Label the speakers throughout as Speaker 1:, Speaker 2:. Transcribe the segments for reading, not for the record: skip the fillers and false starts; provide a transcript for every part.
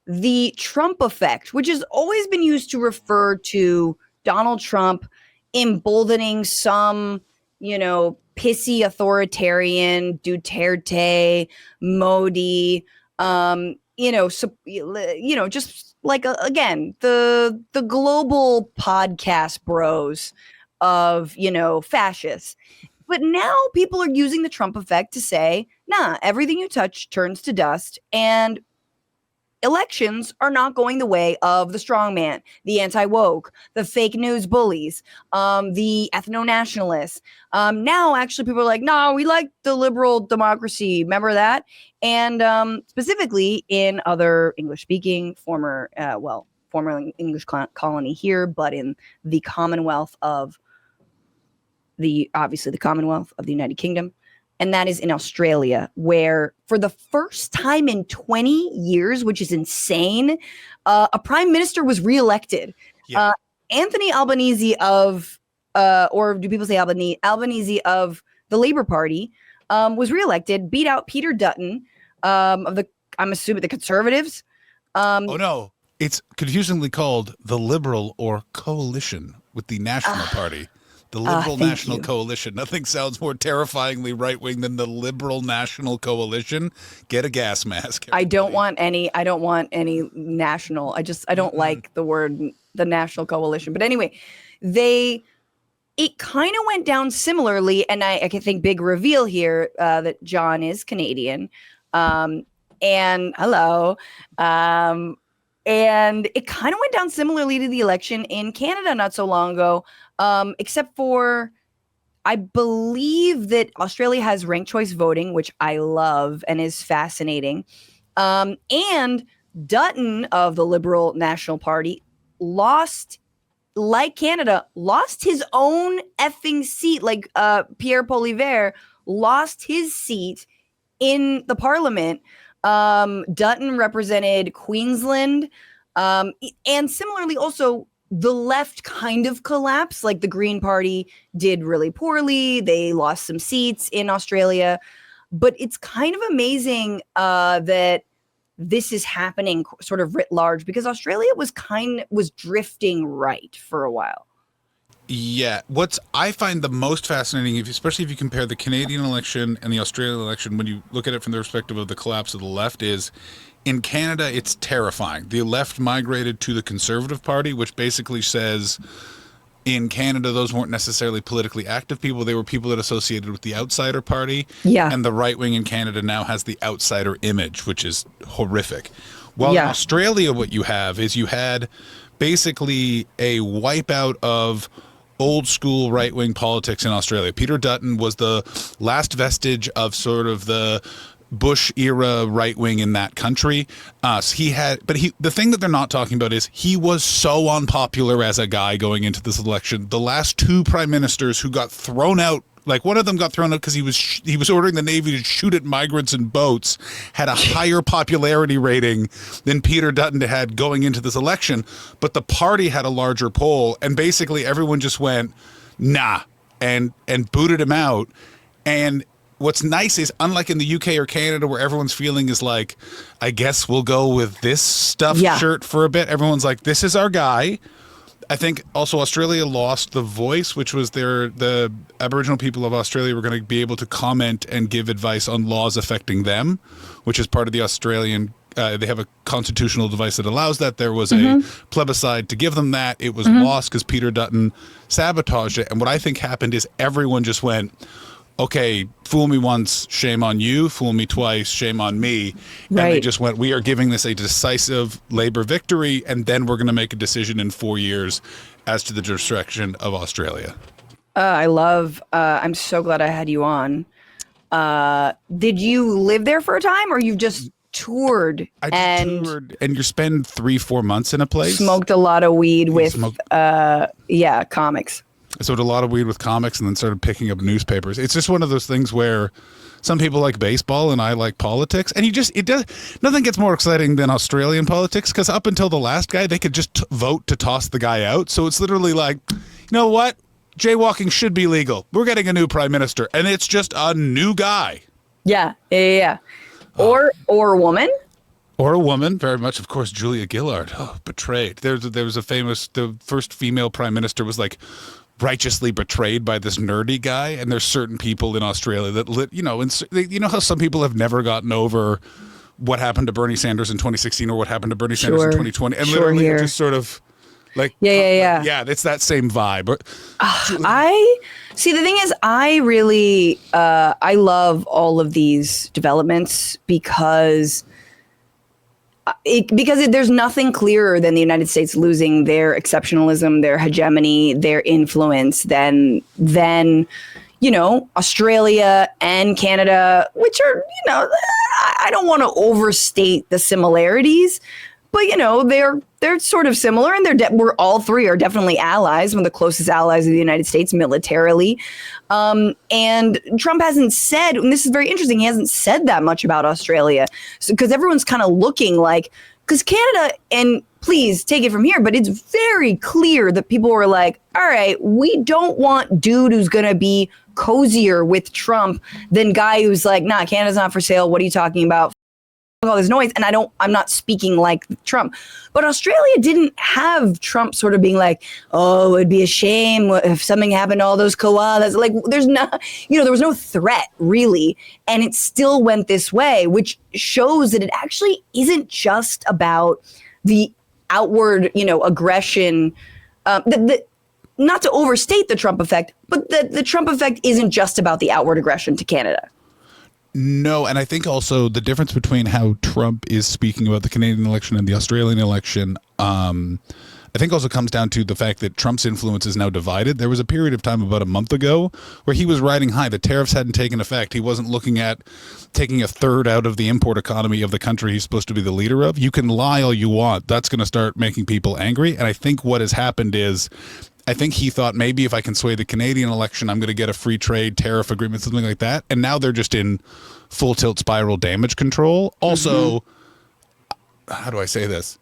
Speaker 1: the Trump effect, which has always been used to refer to Donald Trump emboldening some, pissy authoritarian Duterte, Modi, just like again the global podcast bros of fascists. But now people are using the Trump effect to say, nah, everything you touch turns to dust, and elections are not going the way of the strongman, the anti-woke, the fake news bullies, the ethno-nationalists. Now, actually, people are like, no, we like the liberal democracy. Remember that? And specifically in other English-speaking, former English colony here, but in the Commonwealth of the Commonwealth of the United Kingdom. And that is in Australia, where for the first time in 20 years, which is insane, a prime minister was reelected. Yeah. Anthony Albanese of, or do people say Albanese of the Labour Party, was reelected, beat out Peter Dutton of I'm assuming the Conservatives.
Speaker 2: Oh no, it's confusingly called the Liberal or Coalition with the National Party. The Liberal National Coalition. Nothing sounds more terrifyingly right-wing than the Liberal National Coalition. Get a gas mask. Everybody.
Speaker 1: I don't want any national. I don't like the word, the National Coalition. But anyway, it kind of went down similarly. And I can think big reveal here that John is Canadian. And hello. And it kind of went down similarly to the election in Canada not so long ago. Except for, I believe that Australia has ranked choice voting, which I love and is fascinating. And Dutton of the Liberal National Party lost, like Canada, lost his own effing seat. Like Pierre Poilievre lost his seat in the parliament. Dutton represented Queensland. And similarly also, the left kind of collapsed. Like the Green Party did really poorly. They lost some seats in Australia. But it's kind of amazing that this is happening sort of writ large, because Australia was drifting right for a while.
Speaker 2: Yeah. What I find the most fascinating, especially if you compare the Canadian election and the Australian election, when you look at it from the perspective of the collapse of the left, is in Canada, it's terrifying. The left migrated to the Conservative Party, which basically says in Canada, those weren't necessarily politically active people. They were people that associated with the Outsider Party. Yeah. And the right wing in Canada now has the outsider image, which is horrific. While in Australia, what you have is you had basically a wipeout of old school right wing politics in Australia. Peter Dutton was the last vestige of sort of the Bush era right wing in that country. The thing that they're not talking about is he was so unpopular as a guy going into this election. The last two prime ministers who got thrown out, like one of them got thrown out because he was ordering the Navy to shoot at migrants in boats, had a higher popularity rating than Peter Dutton had going into this election. But the party had a larger poll, and basically everyone just went, nah, and booted him out. And what's nice is, unlike in the UK or Canada where everyone's feeling is like, I guess we'll go with this stuffed shirt for a bit. Everyone's like, this is our guy. I think also Australia lost the voice, which was the Aboriginal people of Australia were going to be able to comment and give advice on laws affecting them, which is part of the Australian. They have a constitutional device that allows that. There was a plebiscite to give them that. It was lost because Peter Dutton sabotaged it. And what I think happened is everyone just went, okay, fool me once, shame on you. Fool me twice, shame on me. And they just went, we are giving this a decisive Labour victory, and then we're going to make a decision in 4 years as to the direction of Australia. I'm so glad I had you on. Did you live there for a time, or you've just toured? Toured, and you spend 3-4 months in a place.
Speaker 1: Smoked a lot of weed with comics.
Speaker 2: I smoked a lot of weed with comics and then started picking up newspapers. It's just one of those things where some people like baseball and I like politics. And nothing gets more exciting than Australian politics, because up until the last guy, they could just vote to toss the guy out. So it's literally like, you know what? Jaywalking should be legal. We're getting a new prime minister, and it's just a new guy.
Speaker 1: Yeah. Or woman.
Speaker 2: Or a woman, very much, of course, Julia Gillard. Oh, betrayed. There was a famous, the first female prime minister was like righteously betrayed by this nerdy guy. And there's certain people in Australia that, you know how some people have never gotten over what happened to Bernie Sanders in 2016 or what happened to Bernie Sanders in 2020. And literally it just sort of like, yeah, it's that same vibe.
Speaker 1: I see. The thing is, I really, I love all of these developments because there's nothing clearer than the United States losing their exceptionalism, their hegemony, their influence than Australia and Canada, which are, I don't want to overstate the similarities, but they're sort of similar, and we're all three are definitely allies, one of the closest allies of the United States militarily. And Trump hasn't said, and this is very interesting, he hasn't said that much about Australia, because everyone's kind of looking like, because Canada, and please take it from here, but it's very clear that people were like, all right, we don't want dude who's going to be cozier with Trump than guy who's like, nah, Canada's not for sale. What are you talking about? All this noise. And I'm not speaking like Trump, but Australia didn't have Trump sort of being like, oh, it'd be a shame if something happened to all those koalas. Like there's not, there was no threat really. And it still went this way, which shows that it actually isn't just about the outward, aggression, not to overstate the Trump effect, but the Trump effect isn't just about the outward aggression to Canada.
Speaker 2: No, and I think also the difference between how Trump is speaking about the Canadian election and the Australian election, I think also comes down to the fact that Trump's influence is now divided. There was a period of time about a month ago where he was riding high. The tariffs hadn't taken effect. He wasn't looking at taking a third out of the import economy of the country he's supposed to be the leader of. You can lie all you want. That's going to start making people angry. And I think what has happened is, I think he thought maybe if I can sway the Canadian election, I'm going to get a free trade tariff agreement, something like that. And now they're just in full tilt spiral damage control. Also, how do I say this?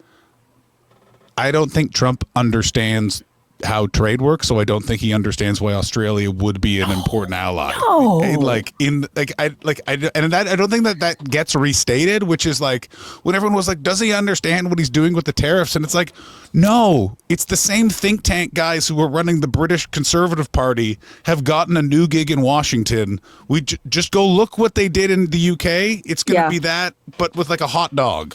Speaker 2: I don't think Trump understands how trade works, so I don't think he understands why Australia would be an important ally.
Speaker 1: No.
Speaker 2: I don't think that gets restated, which is like when everyone was like, does he understand what he's doing with the tariffs? And it's like, no, it's the same think tank guys who are running the British Conservative Party have gotten a new gig in Washington. We just go look what they did in the UK. It's going to be that, but with like a hot dog.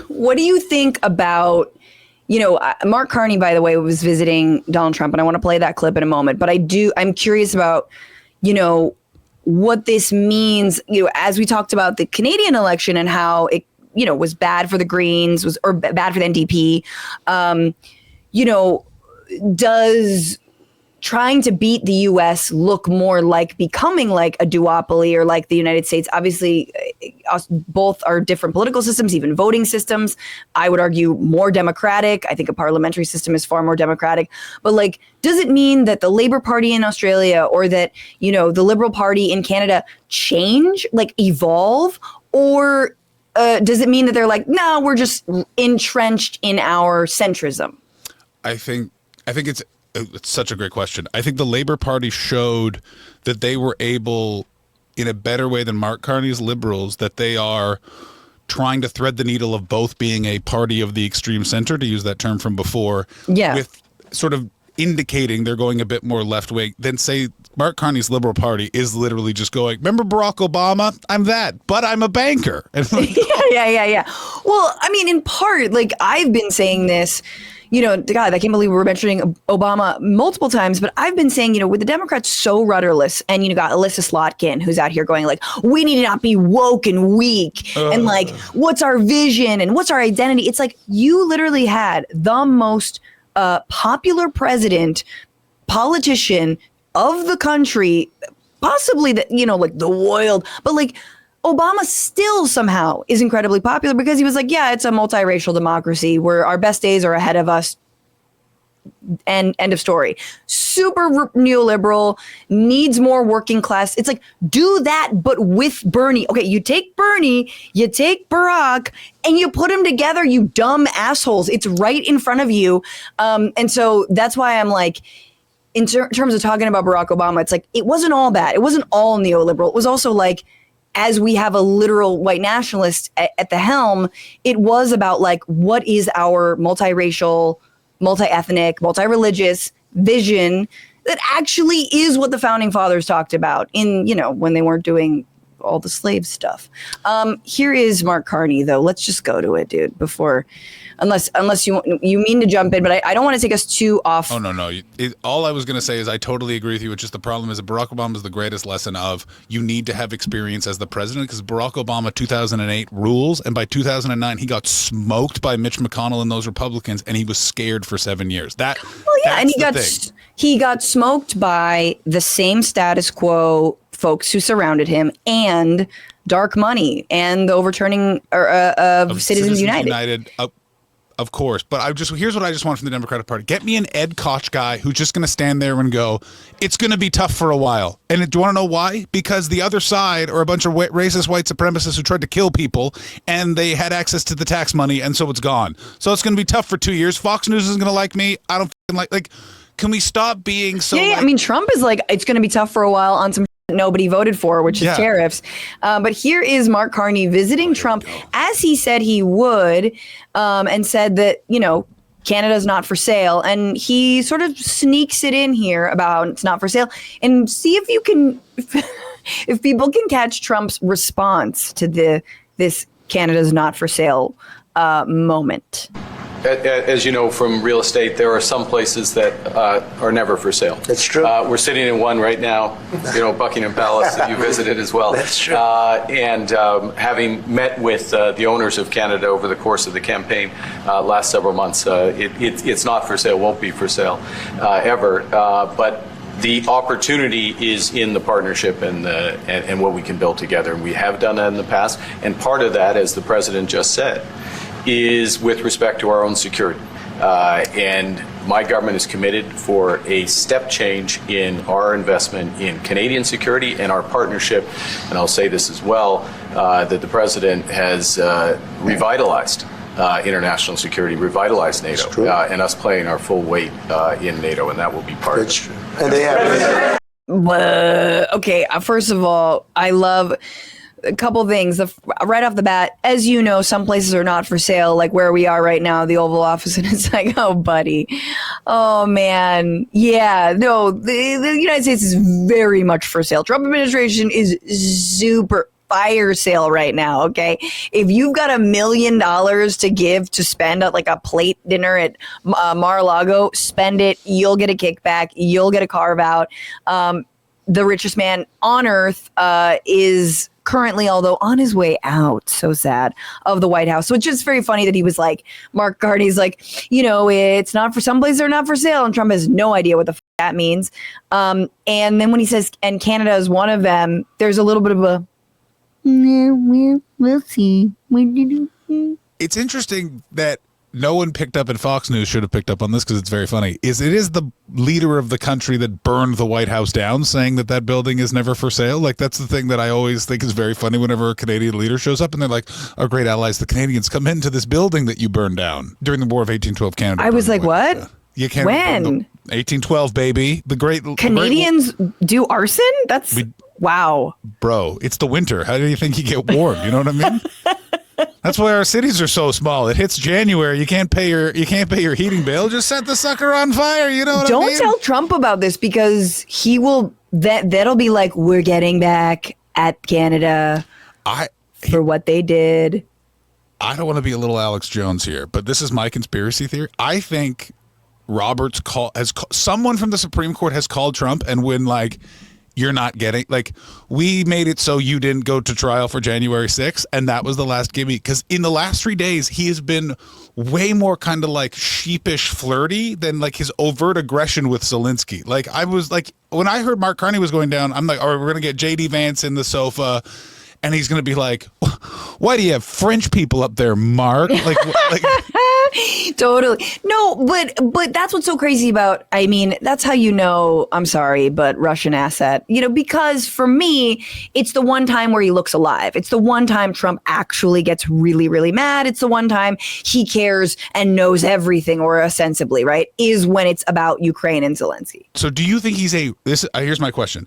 Speaker 1: What do you think about, Mark Carney, by the way, was visiting Donald Trump, and I want to play that clip in a moment. But I'm curious about, what this means, as we talked about the Canadian election and how it, was bad for the Greens, or bad for the NDP. Does trying to beat the U.S. look more like becoming like a duopoly or like the United States? Obviously, both are different political systems, even voting systems. I would argue more democratic. I think a parliamentary system is far more democratic. But like, does it mean that the Labour Party in Australia or that, the Liberal Party in Canada change, like evolve? Or does it mean that they're like, no, we're just entrenched in our centrism?
Speaker 2: I think it's such a great question. I think the Labour Party showed that they were able, in a better way than Mark Carney's Liberals, that they are trying to thread the needle of both being a party of the extreme center, to use that term from before, with sort of indicating they're going a bit more left wing than, say, Mark Carney's Liberal Party is literally just going, remember Barack Obama? I'm that, but I'm a banker. And like,
Speaker 1: yeah. Well, I mean, in part, like I've been saying this, God, I can't believe we're mentioning Obama multiple times, but I've been saying, with the Democrats so rudderless, and you got Alyssa Slotkin, who's out here going like, we need to not be woke and weak, and like, what's our vision and what's our identity? It's like you literally had the most popular president, politician of the country, possibly like the world, but like Obama still somehow is incredibly popular because he was like, yeah, it's a multiracial democracy where our best days are ahead of us. And end of story. Super neoliberal, needs more working class. It's like, do that, but with Bernie. Okay, you take Bernie, you take Barack, and you put them together, you dumb assholes. It's right in front of you. And so that's why I'm like, in terms of talking about Barack Obama, it's like, it wasn't all bad. It wasn't all neoliberal. It was also like, as we have a literal white nationalist at the helm, it was about like, what is our multiracial, multi-ethnic, multi-religious vision that actually is what the founding fathers talked about in, when they weren't doing all the slave stuff. Here is Mark Carney, though. Let's just go to it, dude, before, unless you mean to jump in, but I don't want to take us too off.
Speaker 2: Oh, no. All I was going to say is I totally agree with you. It's just the problem is that Barack Obama is the greatest lesson of you need to have experience as the president, because Barack Obama 2008 rules, and by 2009 he got smoked by Mitch McConnell and those Republicans, and he was scared for 7 years.
Speaker 1: And he got smoked by the same status quo folks who surrounded him and dark money and the overturning of Citizens United.
Speaker 2: Of course. But here's what I just want from the Democratic Party. Get me an Ed Koch guy who's just going to stand there and go, it's going to be tough for a while. And do you want to know why? Because the other side are a bunch of racist white supremacists who tried to kill people, and they had access to the tax money, and so it's gone. So it's going to be tough for 2 years. Fox News isn't going to like me. I don't like, can we stop being so...
Speaker 1: Yeah, I mean, Trump is like, it's going to be tough for a while on some nobody voted for, which is tariffs. But here is Mark Carney visiting Trump as he said he would, and said that, Canada's not for sale. And he sort of sneaks it in here about how it's not for sale, and see if you can, if people can catch Trump's response to this Canada's not for sale moment.
Speaker 3: As you know from real estate, there are some places that are never for sale.
Speaker 4: That's true.
Speaker 3: We're sitting in one right now, Buckingham Palace that you visited as well.
Speaker 4: That's true.
Speaker 3: And having met with the owners of Canada over the course of the campaign last several months, it's not for sale, won't be for sale ever. But the opportunity is in the partnership and what we can build together. And we have done that in the past. And part of that, as the president just said, is with respect to our own security. And my government is committed for a step change in our investment in Canadian security and our partnership. And I'll say this as well, that the president has revitalized international security, revitalized NATO, and us playing our full weight in NATO, and that will be part of it.
Speaker 4: True. And they have...
Speaker 1: Okay, first of all, I love... a couple things. Right off the bat, as you know, some places are not for sale, like where we are right now, the Oval Office, and it's like, oh, buddy. Oh, man. Yeah, no, the United States is very much for sale. Trump administration is super fire sale right now, okay? If you've got $1 million to give to spend at like a plate dinner at Mar-a-Lago, spend it. You'll get a kickback. You'll get a carve out. The richest man on earth is currently, although on his way out, so sad, of the White House. Which is very funny that he was like, Mark Carney's like, it's not for some places, they're not for sale. And Trump has no idea what the that means. And then when he says, and Canada is one of them, there's a little bit of a, we'll see.
Speaker 2: It's interesting that no one picked up, and Fox News should have picked up on this because it's very funny, it is the leader of the country that burned the White House down, saying that building is never for sale. Like, that's the thing that I always think is very funny whenever a Canadian leader shows up and they're like, our great allies, the Canadians, come into this building that you burned down during the War of 1812 Canada.
Speaker 1: I was like, what?
Speaker 2: Yeah. You can't.
Speaker 1: When?
Speaker 2: 1812, baby. The great
Speaker 1: Canadians do arson? Wow.
Speaker 2: Bro, it's the winter. How do you think you get warm? You know what I mean? That's why our cities are so small. It hits January. You can't pay your heating bill. Just set the sucker on fire. You know what I mean?
Speaker 1: Don't tell Trump about this, because he will. That'll be like, we're getting back at Canada for what they did.
Speaker 2: I don't want to be a little Alex Jones here, but this is my conspiracy theory. I think Roberts someone from the Supreme Court has called Trump, and when you're not getting, we made it so you didn't go to trial for January 6th, and that was the last gimme. Because in the last 3 days, he has been way more kind of sheepish flirty than his overt aggression with Zelensky. I was when I heard Mark Carney was going down, I'm like, all right, we're going to get J.D. Vance in the sofa, and he's going to be like, why do you have French people up there, Mark?
Speaker 1: Totally. No, but that's what's so crazy about, I mean, that's how you know, I'm sorry, but Russian asset, because for me, it's the one time where he looks alive. It's the one time Trump actually gets really, really mad. It's the one time he cares and knows everything, or ostensibly, right, is when it's about Ukraine and Zelensky.
Speaker 2: So do you think here's my question.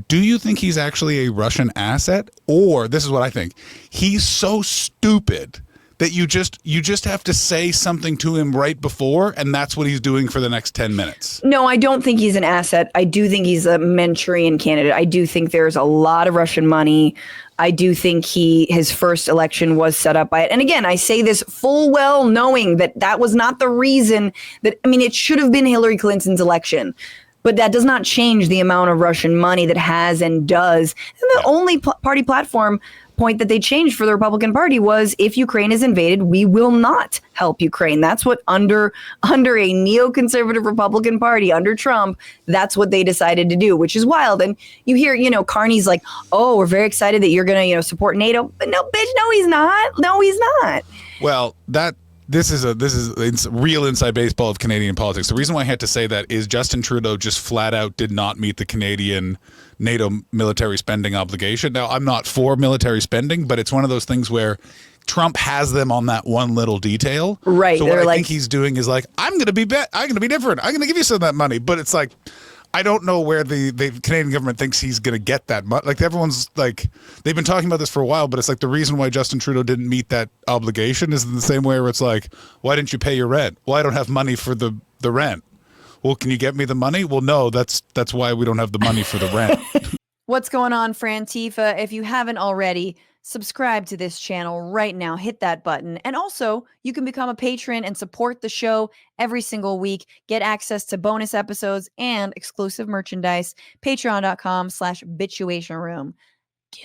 Speaker 2: Do you think he's actually a Russian asset? Or, this is what I think, he's so stupid that you just have to say something to him right before, and that's what he's doing for the next 10 minutes?
Speaker 1: No, I don't think he's an asset. I do think he's a Manchurian candidate. I do think there's a lot of Russian money. I do think his first election was set up by it. And again, I say this full well knowing that was not the reason it should have been Hillary Clinton's election. But that does not change the amount of Russian money that has and does. And the only party platform point that they changed for the Republican Party was, if Ukraine is invaded, we will not help Ukraine. That's what under a neoconservative Republican Party under Trump, that's what they decided to do, which is wild. And you hear, Carney's like, oh, we're very excited that you're going to, support NATO. But no, bitch, no, he's not. No, he's not.
Speaker 2: Well, This is real inside baseball of Canadian politics. The reason why I had to say that is Justin Trudeau just flat out did not meet the Canadian NATO military spending obligation. Now, I'm not for military spending, but it's one of those things where Trump has them on that one little detail.
Speaker 1: Right.
Speaker 2: So what I think he's doing is like, I'm going to be different. I'm going to give you some of that money. But it's like, I don't know where the Canadian government thinks he's going to get that money. Like, everyone's like, they've been talking about this for a while, but it's like the reason why Justin Trudeau didn't meet that obligation is in the same way where it's like, why didn't you pay your rent? Well, I don't have money for the rent. Well, can you get me the money? Well, no, that's why we don't have the money for the rent.
Speaker 1: What's going on, Frantifa? If you haven't already, subscribe to this channel right now. Hit that button. And also, you can become a patron and support the show every single week. Get access to bonus episodes and exclusive merchandise. Patreon.com/Bitchuation Room. Do